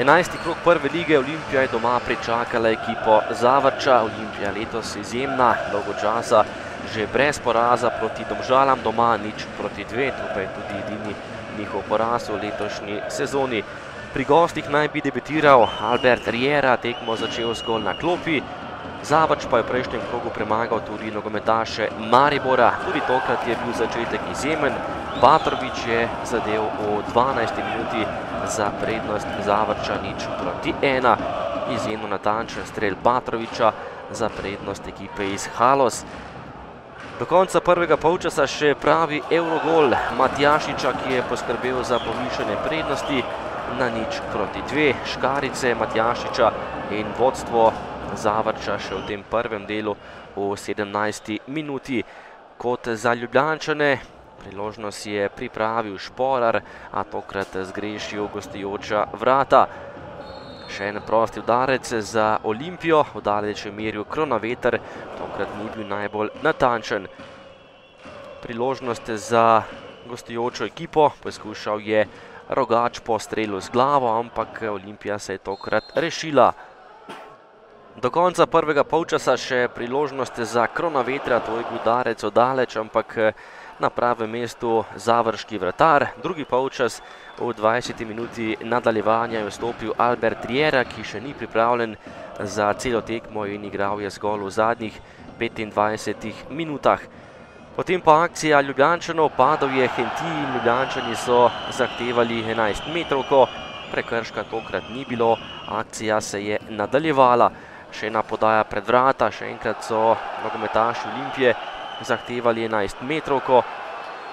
11. krog prve lige. Olimpija je doma pričakala ekipo Zavrča. Olimpija letos izjemna, dolgo časa že brez poraza proti Domžalam doma, 0-2, to pa je tudi edini njihov poraz v letošnji sezoni. Pri gostih naj bi debitiral Albert Riera, tekmo začel zgolj na klopi. Zavrč pa je v prejšnjem krogu premagal tudi nogometaše Maribora. Tudi tokrat je bil začetek izjemen. Batrović je zadel v 12. minuti za prednost Zavrča 0-1. Izjemno natančen strel Batrovića za prednost ekipe iz Haloz. Do konca prvega polčasa še pravi evrogol Matjašiča, ki je poskrbel za povišanje prednosti na 0-2. Škarice Matjašiča in vodstvo Zavrča še v tem prvem delu v 17. minuti. Kot za Ljubljančane priložnost je pripravil Šporar, a tokrat zgrešil gostujoča vrata. Še en prosti udarec za Olimpijo, udalec je meril Kronaveter, tokrat ni bil najbolj natančen. Priložnost za gostujočo ekipo, poskušal je Rogač po strelu z glavo, ampak Olimpija se je tokrat rešila. Do konca prvega polčasa še priložnost za Kronavetra, to je bil udarec oddaleč, ampak na pravem mestu završki vratar. Drugi polčas v 20. minuti nadaljevanja je vstopil Albert Riera, ki še ni pripravljen za celo tekmo in igral je zgolj v zadnjih 25 minutah. Potem pa akcija Ljubljančanov, padal je Henti in Ljubljančani so zahtevali 11 metrovko, prekrška tokrat ni bilo, akcija se je nadaljevala. Še ena podaja pred vrata, še enkrat so nogometaši Olimpije zahtevali 11 metrovko.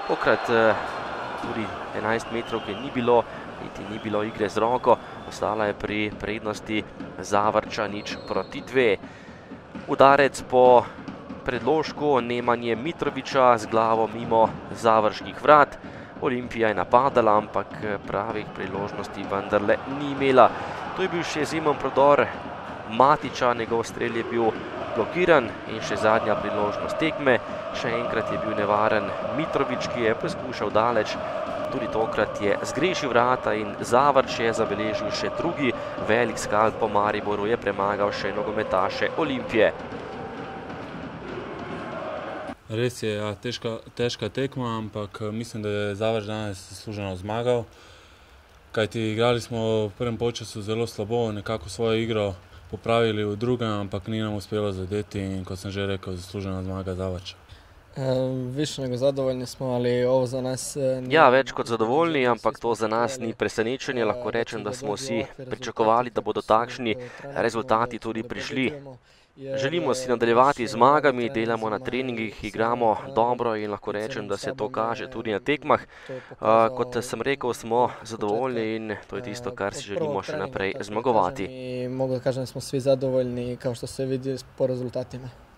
Tokrat tudi 11 metrovke ni bilo, niti ni bilo igre z roko, ostala je pri prednosti Zavrča 0-2. Udarec po predložku Nemanje Mitrovića z glavo mimo završkih vrat. Olimpija je napadala, ampak pravih priložnosti vendarle ni imela. To je bil še izjemen prodor Matiča, njegov strel je bil blokiran in še zadnja priložnost tekme. Še enkrat je bil nevaren Mitrović, ki je poskušal daleč. Tudi tokrat je zgrešil vrata in Zavrč je zabeležil še drugi velik skal po Mariboru, je premagal še nogometaše Olimpije. Res je, ja, težka tekma, ampak mislim, da je Zavrč danes zasluženo zmagal. Kajti igrali smo v prvem polčasu zelo slabo, nekako svojo igro popravili v drugem, ampak ni nam uspelo zadeti in kot sem že rekel, zaslužena zmaga Zavrča. Više nego zadovoljni smo, ali ovo za nas... Ja, več kot zadovoljni, ampak to za nas ni presenečenje. Lahko rečem, da smo vsi pričakovali, da bodo takšni rezultati tudi prišli. Želimo si nadaljevati z zmagami, delamo na treningih, igramo dobro in lahko rečem, da se to kaže tudi na tekmah. Kot sem rekel, smo zadovoljni in to je tisto, kar si želimo še naprej zmagovati. Mogu da kažem da smo svi zadovoljni, kao što se vidi po rezultatima.